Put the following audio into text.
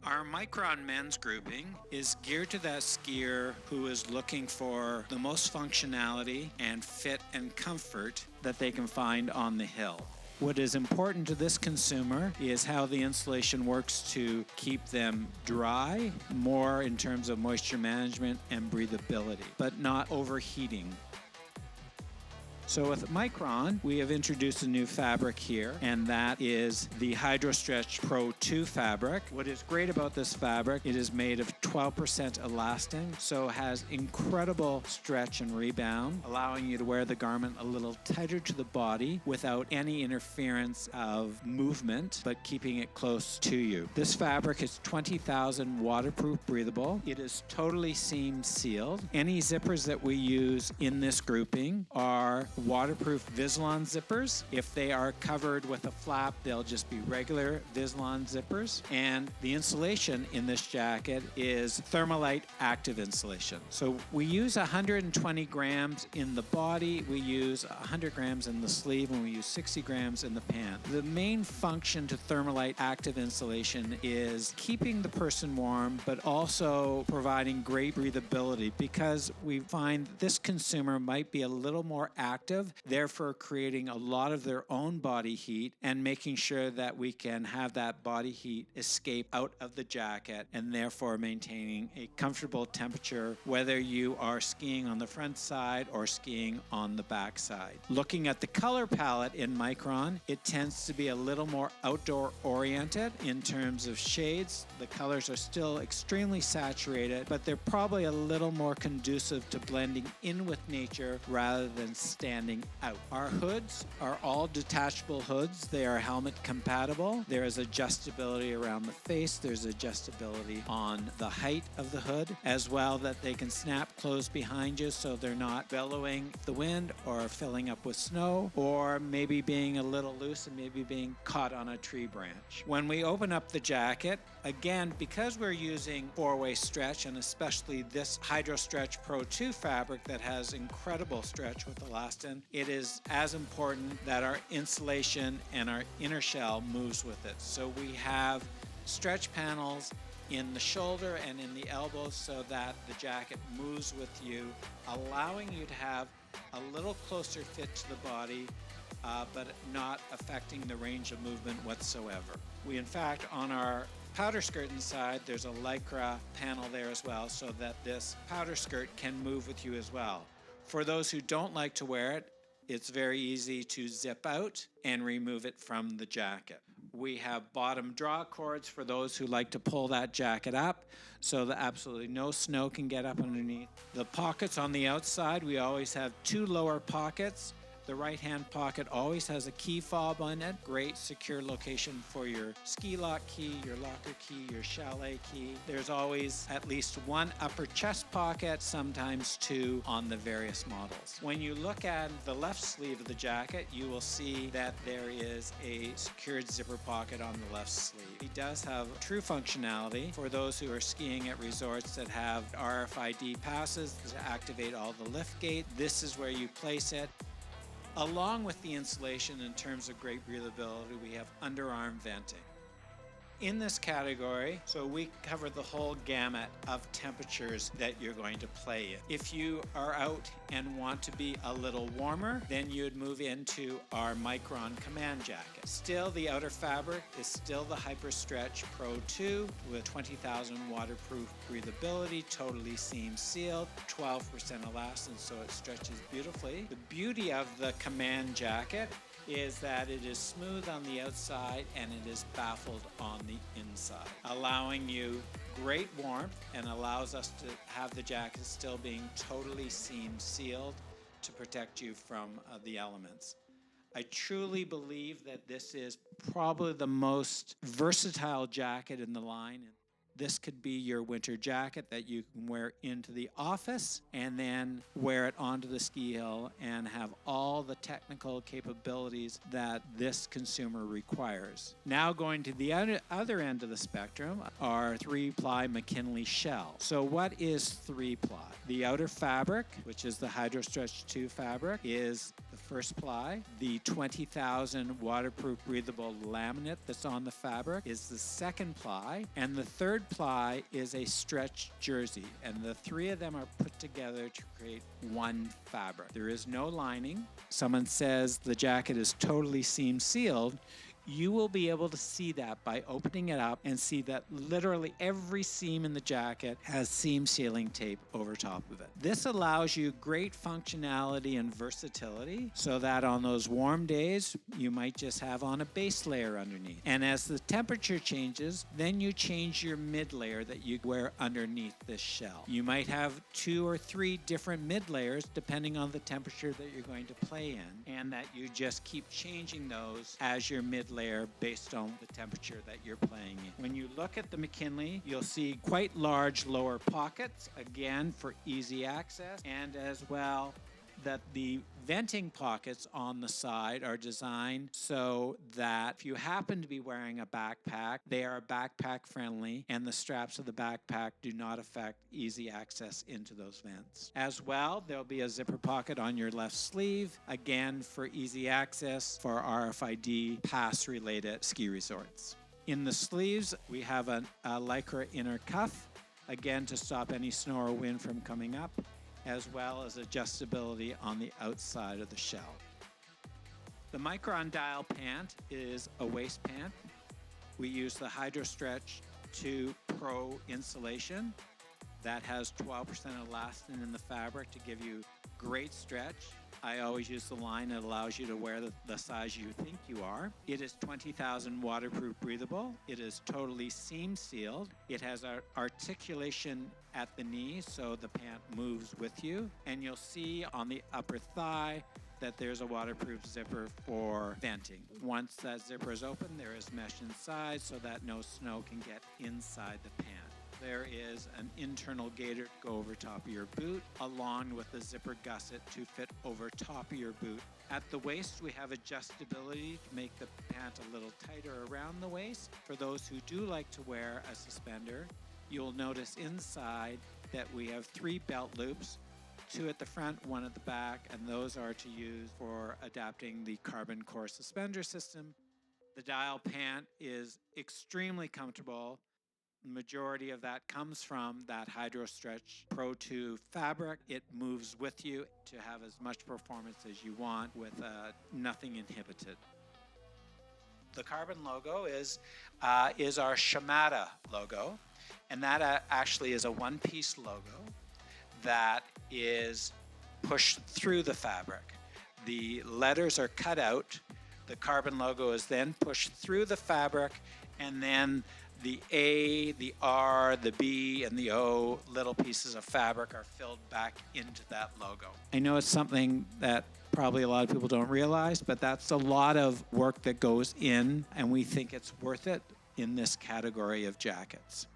Our MICRON men's grouping is geared to that skier who is looking for the most functionality and fit and comfort that they can find on the hill. What is important to this consumer is how the insulation works to keep them dry, more in terms of moisture management and breathability, but not overheating. So with MICRON, we have introduced a new fabric here, and that is the HydroStretch Pro 2 fabric. What is great about this fabric, it is made of 12% elastin, so has incredible stretch and rebound, allowing you to wear the garment a little tighter to the body without any interference of movement, but keeping it close to you. This fabric is 20,000 waterproof breathable. It is totally seam sealed. Any zippers that we use in this grouping are waterproof Vislon zippers. If they are covered with a flap, they'll just be regular Vislon zippers. And the insulation in this jacket is Thermalite active insulation. So we use 120 grams in the body, we use 100 grams in the sleeve, and we use 60 grams in the pant. The main function to Thermalite active insulation is keeping the person warm, but also providing great breathability, because we find this consumer might be a little more active, therefore creating a lot of their own body heat and making sure that we can have that body heat escape out of the jacket and therefore maintaining a comfortable temperature whether you are skiing on the front side or skiing on the back side. Looking at the color palette in MICRON, it tends to be a little more outdoor oriented in terms of shades. The colors are still extremely saturated, but they're probably a little more conducive to blending in with nature rather than standing out. Our hoods are all detachable hoods. They are helmet compatible. There is adjustability around the face. There's adjustability on the height of the hood, as well that they can snap closed behind you so they're not bellowing the wind or filling up with snow, or maybe being a little loose and maybe being caught on a tree branch. When we open up the jacket, again, because we're using four-way stretch, and especially this HydroStretch Pro 2 fabric that has incredible stretch with elastin, it is as important that our insulation and our inner shell moves with it. So we have stretch panels in the shoulder and in the elbows so that the jacket moves with you, allowing you to have a little closer fit to the body, but not affecting the range of movement whatsoever. We, in fact, on our powder skirt inside, there's a Lycra panel there as well, so that this powder skirt can move with you as well. For those who don't like to wear it, it's very easy to zip out and remove it from the jacket. We have bottom draw cords for those who like to pull that jacket up so that absolutely no snow can get up underneath. The pockets on the outside, we always have two lower pockets. The right-hand pocket always has a key fob on it. Great secure location for your ski lock key, your locker key, your chalet key. There's always at least one upper chest pocket, sometimes two on the various models. When you look at the left sleeve of the jacket, you will see that there is a secured zipper pocket on the left sleeve. It does have true functionality for those who are skiing at resorts that have RFID passes to activate all the lift gate. This is where you place it. Along with the insulation, in terms of great breathability, we have underarm venting. In this category, so we cover the whole gamut of temperatures that you're going to play in. If you are out and want to be a little warmer, then you would move into our MICRON Command jacket. Still, the outer fabric is still the HydroStretch Pro 2 with 20,000 waterproof breathability, totally seam sealed, 12% elastin, so it stretches beautifully. The beauty of the Command jacket is that it is smooth on the outside and it is baffled on the inside, allowing you great warmth and allows us to have the jacket still being totally seam sealed to protect you from the elements. I truly believe that this is probably the most versatile jacket in the line. This could be your winter jacket that you can wear into the office and then wear it onto the ski hill and have all the technical capabilities that this consumer requires. Now going to the other end of the spectrum are 3-ply McKinley shell. So what is 3-ply? The outer fabric, which is the HydroStretch 2 fabric, is the first ply. The 20,000 waterproof breathable laminate that's on the fabric is the second ply. And the third ply is a stretch jersey. And the three of them are put together to create one fabric. There is no lining. Someone says the jacket is totally seam sealed. You will be able to see that by opening it up and see that literally every seam in the jacket has seam sealing tape over top of it. This allows you great functionality and versatility so that on those warm days, you might just have on a base layer underneath. And as the temperature changes, then you change your mid layer that you wear underneath this shell. You might have 2 or 3 different mid layers depending on the temperature that you're going to play in, and that you just keep changing those as your mid layer based on the temperature that you're playing in. When you look at the McKinley, you'll see quite large lower pockets, again for easy access, and as well that the venting pockets on the side are designed so that if you happen to be wearing a backpack, they are backpack friendly and the straps of the backpack do not affect easy access into those vents. As well, there'll be a zipper pocket on your left sleeve, again for easy access for RFID pass related ski resorts. In the sleeves, we have a Lycra inner cuff, again to stop any snow or wind from coming up, as well as adjustability on the outside of the shell. The MICRON dial pant is a waist pant. We use the HydroStretch 2 Pro insulation that has 12% elastin in the fabric to give you great stretch. I always use the line that allows you to wear the size you think you are. It is 20,000 waterproof breathable. It is totally seam sealed. It has articulation at the knee so the pant moves with you. And you'll see on the upper thigh that there's a waterproof zipper for venting. Once that zipper is open, there is mesh inside so that no snow can get inside the pant. There is an internal gaiter to go over top of your boot, along with a zipper gusset to fit over top of your boot. At the waist, we have adjustability to make the pant a little tighter around the waist. For those who do like to wear a suspender, you'll notice inside that we have 3 belt loops, 2 at the front, 1 at the back, and those are to use for adapting the carbon core suspender system. The dial pant is extremely comfortable. The majority of that comes from that HydroStretch Pro 2 fabric. It moves with you to have as much performance as you want with nothing inhibited. The carbon logo is our Shimada logo, and that actually is a one-piece logo that is pushed through the fabric. The letters are cut out. The carbon logo is then pushed through the fabric, and then the A, the R, the B, and the O little pieces of fabric are filled back into that logo. I know it's something that probably a lot of people don't realize, but that's a lot of work that goes in, and we think it's worth it in this category of jackets.